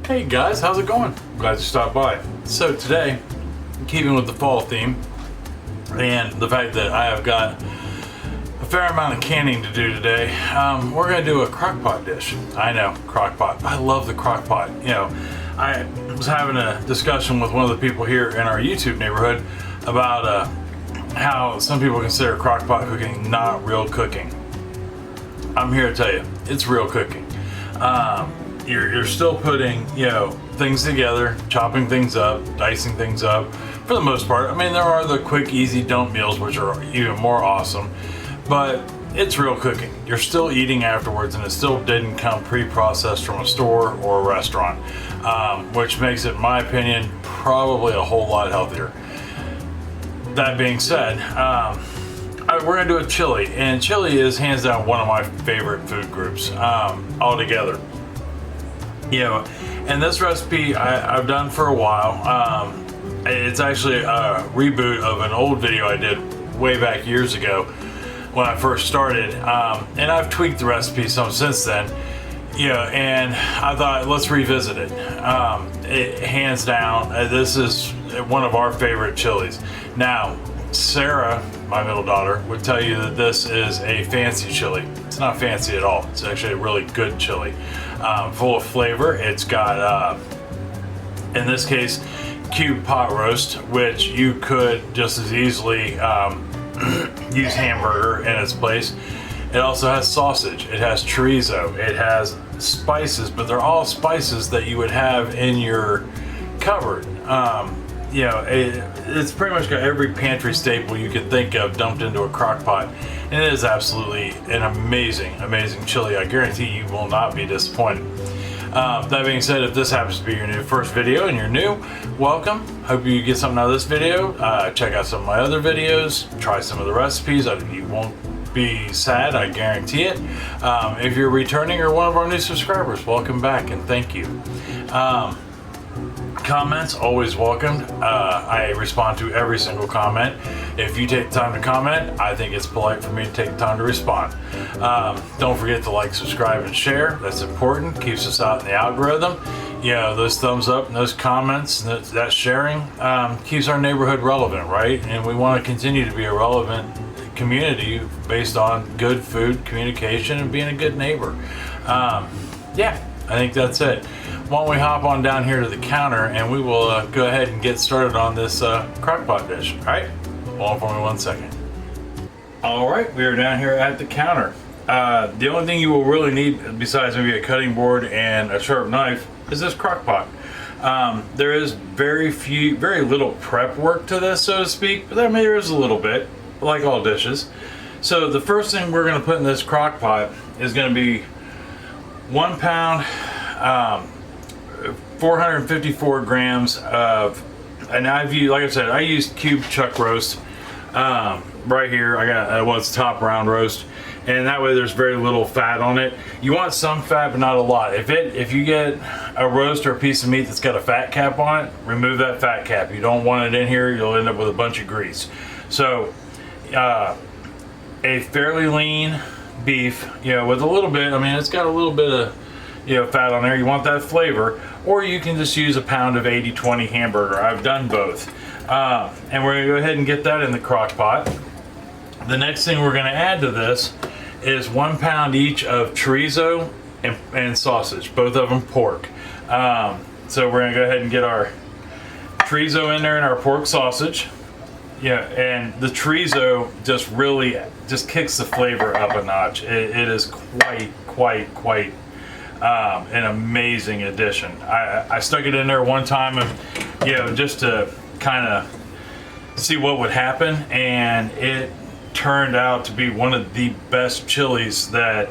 Hey guys, how's it going? Glad you stopped by. So today, keeping with the fall theme and the fact that I have got a fair amount of canning to do today, we're going to do a crockpot dish. I know, crockpot. I love the crockpot. You know, I was having a discussion with one of the people here in our YouTube neighborhood about how some people consider crockpot cooking not real cooking. I'm here to tell you, it's real cooking. You're still putting, things together, chopping things up, dicing things up, for the most part. I mean, there are the quick, easy dump meals, which are even more awesome, but it's real cooking. You're still eating afterwards, and it still didn't come pre-processed from a store or a restaurant, which makes it, in my opinion, probably a whole lot healthier. That being said, we're gonna do a chili, and chili is hands down one of my favorite food groups altogether. And this recipe I've done for a while. It's actually a reboot of an old video I did way back years ago when I first started, and I've tweaked the recipe some since then. And I thought, let's revisit it. Hands down, this is one of our favorite chilies. Now, Sarah, my middle daughter, would tell you that this is a fancy chili. It's not fancy at all. It's actually a really good chili, full of flavor. It's got, in this case, cube pot roast, which you could just as easily use hamburger in its place. It also has sausage. It has chorizo. It has spices, but they're all spices that you would have in your cupboard. It's pretty much got every pantry staple you could think of dumped into a crock pot. And it is absolutely an amazing, amazing chili. I guarantee you will not be disappointed. That being said, if this happens to be your first video and you're new, welcome. Hope you get something out of this video. Check out some of my other videos. Try some of the recipes. You won't be sad, I guarantee it. If you're returning or one of our new subscribers, welcome back and thank you. Comments always welcomed. I respond to every single comment. If you take the time to comment, I think it's polite for me to take the time to respond. Don't forget to like, subscribe, and share. That's important. Keeps us out in the algorithm. Those thumbs up and those comments, that sharing keeps our neighborhood relevant, right? And we want to continue to be a relevant community based on good food, communication, and being a good neighbor. I think that's it. Why don't we hop on down here to the counter and we will go ahead and get started on this crockpot dish. All right, hold on for me 1 second. All right, we are down here at the counter. The only thing you will really need, besides maybe a cutting board and a sharp knife, is this crockpot. There is very little prep work to this, so to speak, but there is a little bit, like all dishes. So the first thing we're going to put in this crockpot is going to be 1 pound, 454 grams of, and like I said, I used cube chuck roast. Right here, I got what's top round roast, and that way there's very little fat on it. You want some fat, but not a lot. If you get a roast or a piece of meat that's got a fat cap on it, remove that fat cap. You don't want it in here. You'll end up with a bunch of grease. So, a fairly lean beef, with a little bit, it's got a little bit of, fat on there. You want that flavor, or you can just use a pound of 80/20 hamburger. I've done both. And we're gonna go ahead and get that in the crock pot. The next thing we're gonna add to this is 1 pound each of chorizo and sausage, both of them pork. So we're gonna go ahead and get our chorizo in there and our pork sausage. And the chorizo just kicks the flavor up a notch. It is quite an amazing addition. I stuck it in there one time, and just to kind of see what would happen, and it turned out to be one of the best chilies that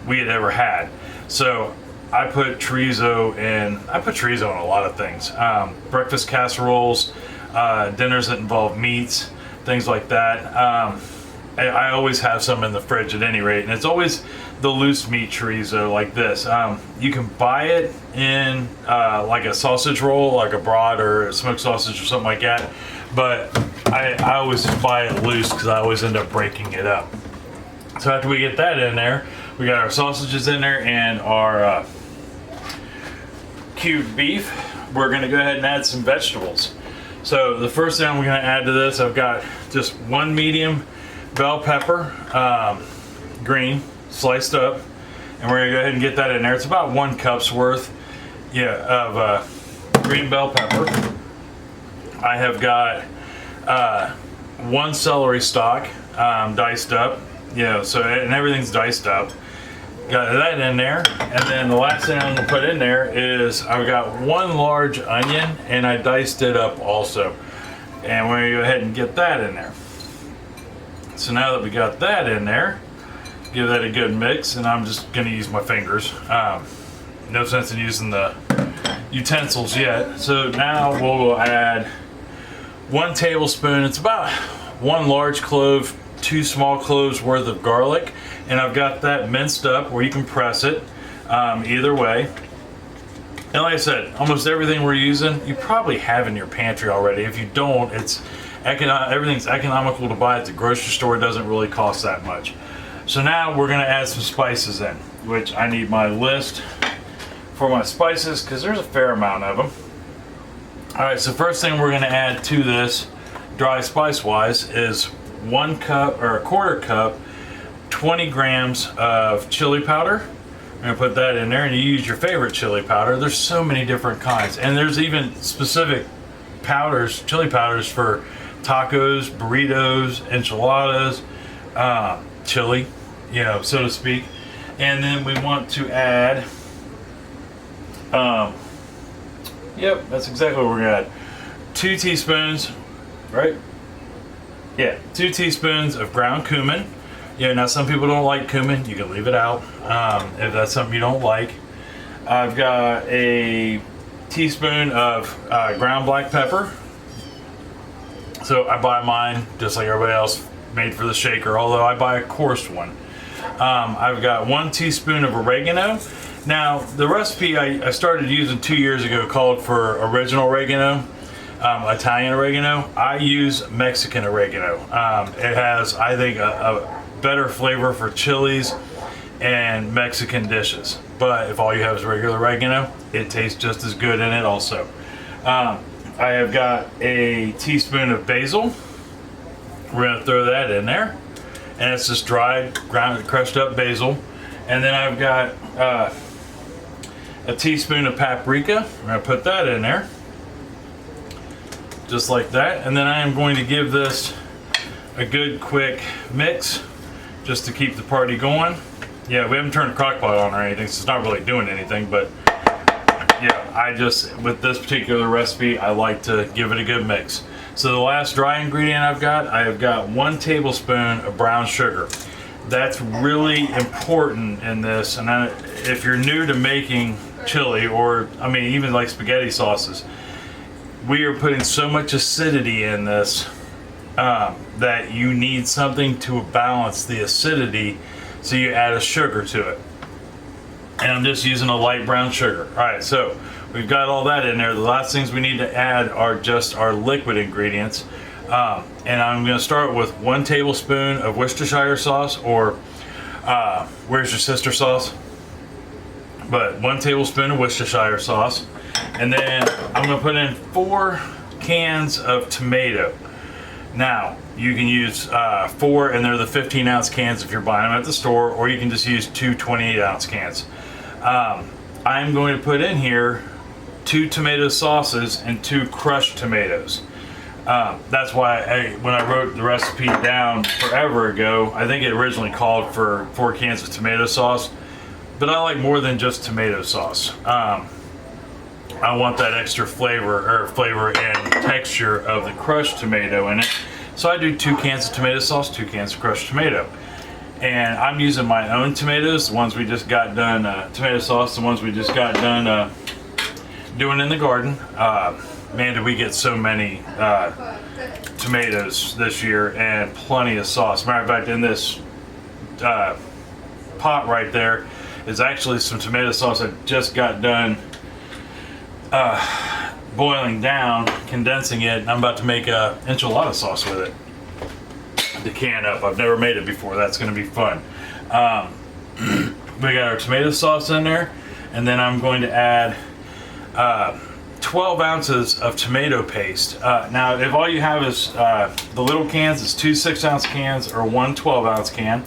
we had ever had. So I put chorizo in a lot of things. Breakfast casseroles, dinners that involve meats, things like that. I always have some in the fridge at any rate, and it's always the loose meat chorizo like this. You can buy it in like a sausage roll, like a brat or a smoked sausage or something like that, but I always just buy it loose because I always end up breaking it up. So after we get that in there, we got our sausages in there and our cubed beef, we're going to go ahead and add some vegetables. So the first thing we're going to add to this, I've got just one medium bell pepper, green, sliced up, and we're going to go ahead and get that in there. It's about 1 cup's worth, of green bell pepper. I have got 1 celery stalk, diced up, so and everything's diced up. Got that in there, and then the last thing I'm gonna put in there is I've got 1 large onion, and I diced it up also, and we're gonna go ahead and get that in there. So now that we got that in there, give that a good mix, and I'm just gonna use my fingers. No sense in using the utensils yet. So now we'll add 1 tablespoon. It's about 1 large clove, 2 small cloves worth of garlic, and I've got that minced up where you can press it either way. And like I said, almost everything we're using you probably have in your pantry already. If you don't, everything's economical to buy at the grocery store. It doesn't really cost that much. So now we're gonna add some spices in, which I need my list for my spices because there's a fair amount of them. All right, so first thing we're gonna add to this, dry spice wise, is 1 cup or 1/4 cup, 20 grams of chili powder. I'm gonna put that in there, and you use your favorite chili powder. There's so many different kinds, and there's even specific powders, chili powders for tacos, burritos, enchiladas, chili, so to speak. And then we want to add, yep, that's exactly what we're gonna add. 2 teaspoons, right? Yeah, 2 teaspoons of ground cumin. Now some people don't like cumin. You can leave it out if that's something you don't like. I've got a teaspoon of ground black pepper. So I buy mine just like everybody else, made for the shaker, although I buy a coarse one. I've got 1 teaspoon of oregano. Now the recipe I started using 2 years ago called for original oregano. Italian oregano. I use Mexican oregano. It has, I think, a better flavor for chilies and Mexican dishes. But if all you have is regular oregano, it tastes just as good in it also. I have got a teaspoon of basil. We're gonna throw that in there. And it's just dried, ground, crushed up basil. And then I've got a teaspoon of paprika. We're gonna put that in there. Just like that. And then I am going to give this a good quick mix just to keep the party going. Yeah, we haven't turned the crockpot on or anything, so it's not really doing anything, but yeah, with this particular recipe, I like to give it a good mix. So the last dry ingredient I have got 1 tablespoon of brown sugar. That's really important in this, and if you're new to making chili, or even like spaghetti sauces, we are putting so much acidity in this that you need something to balance the acidity, so you add a sugar to it. And I'm just using a light brown sugar. All right, so we've got all that in there. The last things we need to add are just our liquid ingredients. And I'm gonna start with 1 tablespoon of Worcestershire sauce, or where's your sister sauce? But 1 tablespoon of Worcestershire sauce. And then I'm gonna put in 4 cans of tomato. Now, you can use 4, and they're the 15-ounce cans if you're buying them at the store, or you can just use 2 28-ounce cans. I'm going to put in here 2 tomato sauces and 2 crushed tomatoes. That's why when I wrote the recipe down forever ago, I think it originally called for 4 cans of tomato sauce, but I like more than just tomato sauce. I want that extra flavor and texture of the crushed tomato in it. So I do 2 cans of tomato sauce, 2 cans of crushed tomato. And I'm using my own tomatoes, the ones we just got done, tomato sauce, the ones we just got done doing in the garden. Man, did we get so many tomatoes this year, and plenty of sauce. Matter of fact, in this pot right there is actually some tomato sauce I just got done boiling down, condensing it, and I'm about to make a enchilada sauce with it. The can up. I've never made it before. That's going to be fun. We got our tomato sauce in there, and then I'm going to add 12 ounces of tomato paste. Now, if all you have is the little cans, it's 2 6-ounce cans or 1 12-ounce can.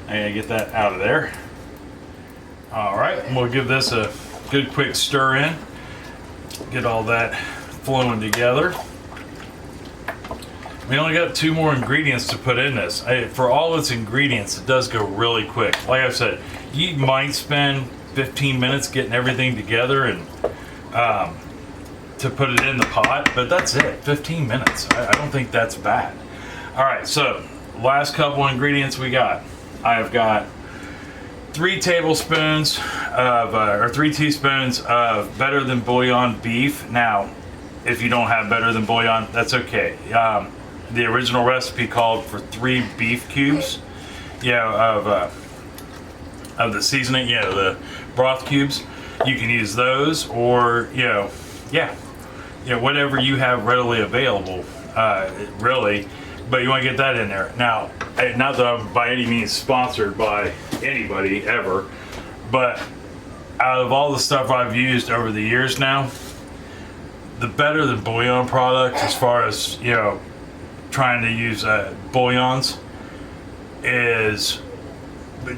I gotta get that out of there. All right, and we'll give this a good quick stir in. Get all that flowing together. We only got 2 more ingredients to put in this. For all its ingredients, it does go really quick. Like I said, you might spend 15 minutes getting everything together and to put it in the pot, but that's it, 15 minutes. I don't think that's bad. All right, so last couple ingredients we got. I've got 3 tablespoons of, or 3 teaspoons of better than bouillon beef. Now, if you don't have better than bouillon, that's okay. The original recipe called for 3 beef cubes, of the seasoning, the broth cubes. You can use those, or whatever you have readily available, really. But you want to get that in there. Now, not that I'm by any means sponsored by anybody ever, but out of all the stuff I've used over the years now, the better than bouillon product, as far as trying to use bouillons, is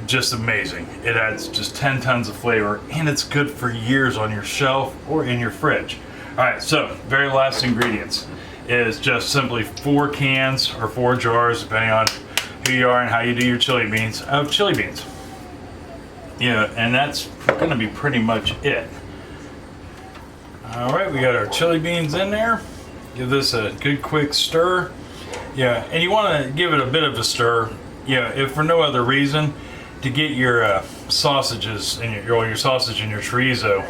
just amazing. It adds just 10 tons of flavor, and it's good for years on your shelf or in your fridge. All right, so very last ingredients is just simply 4 cans or 4 jars, depending on who you are and how you do your chili beans, of chili beans. And that's gonna be pretty much it. All right, we got our chili beans in there. Give this a good quick stir. And you want to give it a bit of a stir, if for no other reason, to get your sausages and your sausage and your chorizo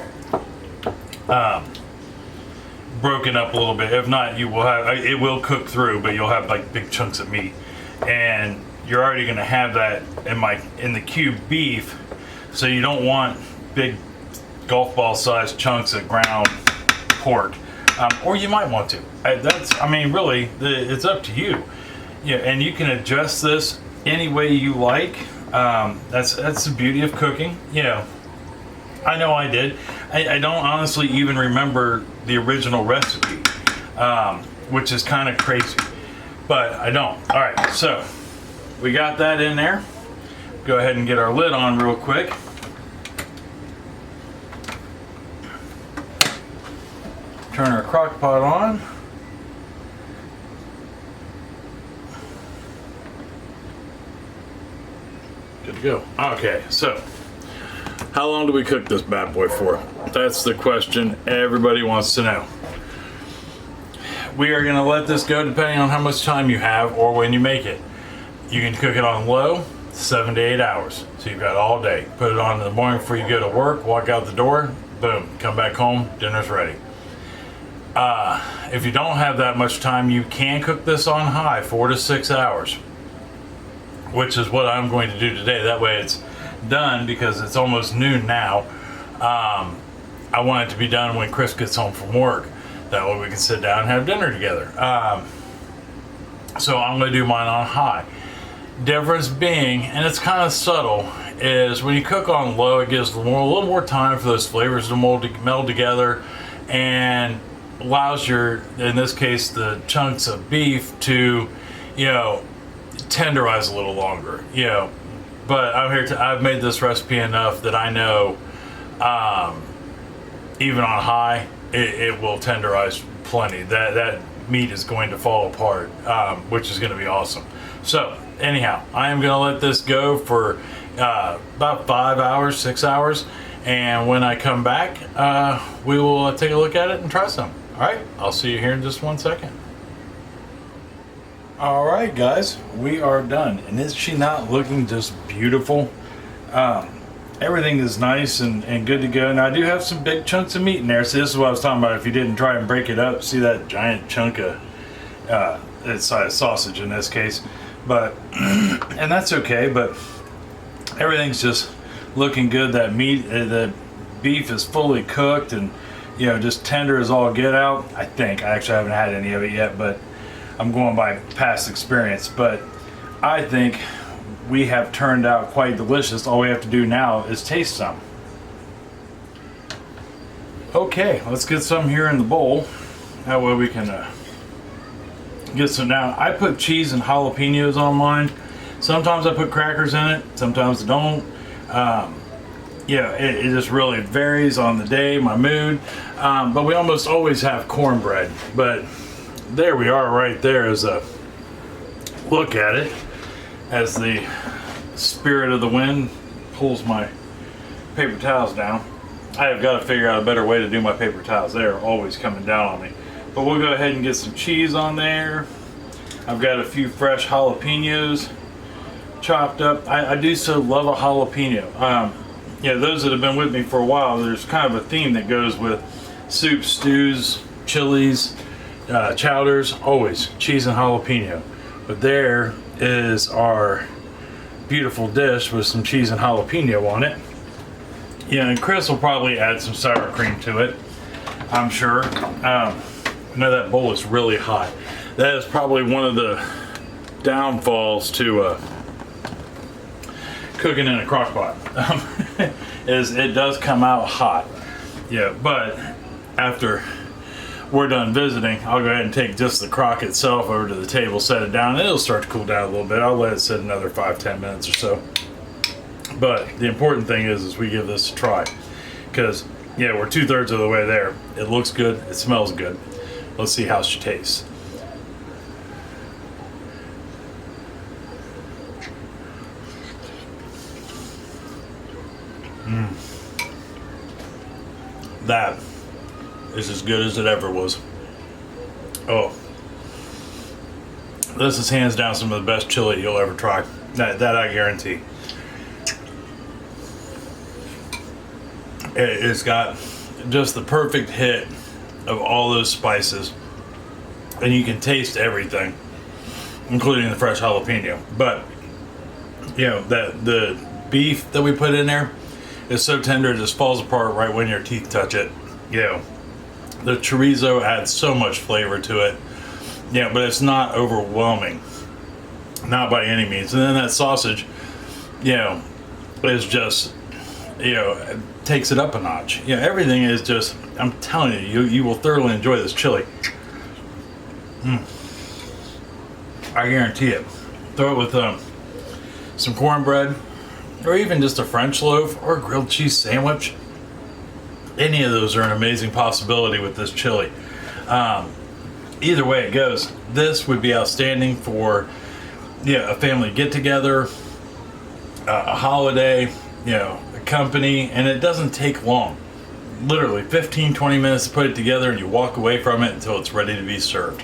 broken up a little bit. If not, you will have it will cook through, but you'll have like big chunks of meat, and you're already going to have that in the cube beef, so you don't want big golf ball sized chunks of ground pork. Or you might want to. Really, it's up to you. And you can adjust this any way you like. That's the beauty of cooking. I know I did. I don't honestly even remember the original recipe, which is kind of crazy, but I don't. All right, so we got that in there. Go ahead and get our lid on real quick. Turn our crock pot on. Good to go. Okay, so how long do we cook this bad boy for? That's the question everybody wants to know. We are going to let this go depending on how much time you have or when you make it. You can cook it on low, 7 to 8 hours. So you've got all day. Put it on in the morning before you go to work, walk out the door, boom, come back home, dinner's ready. If you don't have that much time, you can cook this on high, 4 to 6 hours, which is what I'm going to do today. That way it's done, because it's almost noon now. I want it to be done when Chris gets home from work. That way we can sit down and have dinner together. So I'm going to do mine on high. Difference being, and it's kind of subtle, is when you cook on low, it gives a little more time for those flavors to meld together, and allows in this case, the chunks of beef to, tenderize a little longer, But I've made this recipe enough that I know, even on high, it will tenderize plenty. That meat is going to fall apart, which is going to be awesome. So anyhow, I am going to let this go for about 5 hours, 6 hours. And when I come back, we will take a look at it and try some. All right, I'll see you here in just 1 second. All right, guys, we are done. And is she not looking just beautiful? Everything is nice and good to go. Now, I do have some big chunks of meat in there. So this is what I was talking about. If you didn't try and break it up, see that giant chunk of it's sausage in this case. But, and that's okay, but everything's just looking good. That meat, the beef is fully cooked and just tender as all get out. I think I actually haven't had any of it yet, but I'm going by past experience. But I think we have turned out quite delicious. All we have to do now is taste some. Okay, let's get some here in the bowl. That way we can get some. Now, I put cheese and jalapenos on mine. Sometimes I put crackers in it, sometimes I don't. Yeah, it just really varies on the day, my mood. But we almost always have cornbread. But there we are right there as a look at it, as the spirit of the wind pulls my paper towels down. I have got to figure out a better way to do my paper towels. They're always coming down on me. But we'll go ahead and get some cheese on there. I've got a few fresh jalapenos chopped up. I do so love a jalapeno. Yeah, those that have been with me for a while, there's kind of a theme that goes with soups, stews, chilies, chowders, always cheese and jalapeno. But there is our beautiful dish with some cheese and jalapeno on it. Yeah, and Chris will probably add some sour cream to it, I'm sure. I know that bowl is really hot. That is probably one of the downfalls to cooking in a crock pot. Is it does come out hot. Yeah, but after we're done visiting, I'll go ahead and take just the crock itself over to the table, set it down, and it'll start to cool down a little bit. I'll let it sit another 5-10 minutes or so. But the important thing is we give this a try, because yeah, we're 2/3 of the way there. It looks good, it smells good. Let's see how she tastes. That is as good as it ever was. Oh, this is hands down some of the best chili you'll ever try. That I guarantee. It's got just the perfect hit of all those spices, and you can taste everything, including the fresh jalapeno. But you know that the beef that we put in there is so tender it just falls apart right when your teeth touch it. You know, the chorizo adds so much flavor to it. Yeah, but it's not overwhelming, not by any means. And then that sausage, you know, is just, you know, takes it up a notch. You know, everything is just, I'm telling you, you will thoroughly enjoy this chili. I guarantee it. Throw it with some cornbread, or even just a French loaf or a grilled cheese sandwich. Any of those are an amazing possibility with this chili. Either way it goes, this would be outstanding for, yeah, a family get-together, a holiday, you know, a company, and it doesn't take long. Literally 15-20 minutes to put it together, and you walk away from it until it's ready to be served.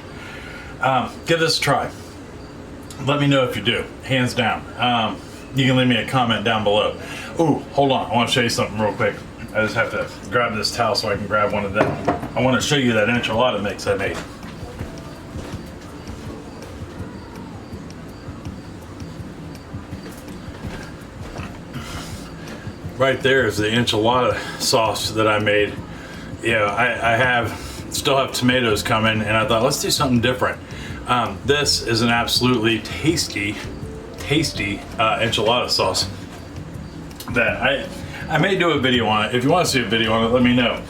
Give this a try. Let me know if you do, hands down. You can leave me a comment down below. Ooh, hold on, I want to show you something real quick. I just have to grab this towel so I can grab one of them. I want to show you that enchilada mix I made. Right there is the enchilada sauce that I made. Yeah, I still have tomatoes coming, and I thought, let's do something different. This is an absolutely tasty enchilada sauce that I may do a video on it. If you want to see a video on it, let me know,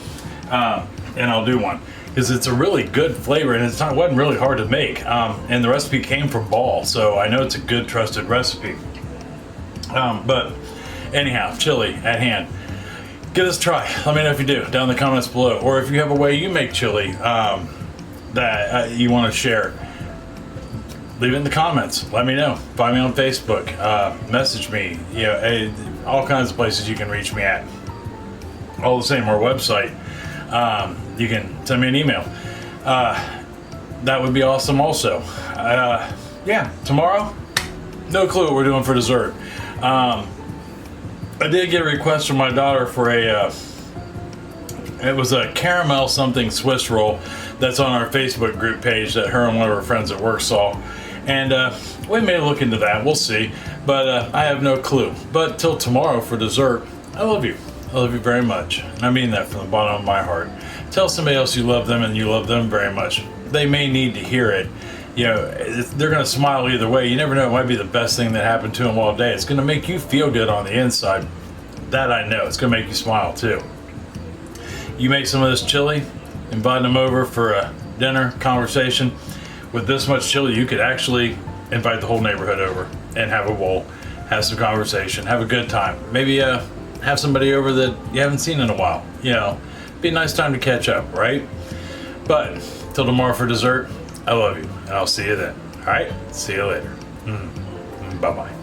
and I'll do one, because it's a really good flavor, and it wasn't really hard to make, and the recipe came from Ball, so I know it's a good trusted recipe. But anyhow, chili at hand. Give this a try. Let me know if you do down in the comments below, or if you have a way you make chili that you want to share. Leave it in the comments. Let me know. Find me on Facebook. Message me. You know, all kinds of places you can reach me at. All the same, our website. You can send me an email. That would be awesome also. Yeah, tomorrow, no clue what we're doing for dessert. I did get a request from my daughter for it was a caramel something Swiss roll that's on our Facebook group page that her and one of her friends at work saw. And we may look into that, we'll see, but I have no clue. But till tomorrow for dessert, I love you. I love you very much. And I mean that from the bottom of my heart. Tell somebody else you love them and you love them very much. They may need to hear it. You know, they're going to smile either way. You never know, it might be the best thing that happened to them all day. It's going to make you feel good on the inside. That I know. It's going to make you smile too. You make some of this chili, invite them over for a dinner conversation. With this much chili, you could actually invite the whole neighborhood over and have a bowl, have some conversation, have a good time. Maybe have somebody over that you haven't seen in a while. You know, be a nice time to catch up, right? But till tomorrow for dessert, I love you, and I'll see you then. All right, see you later. Bye-bye.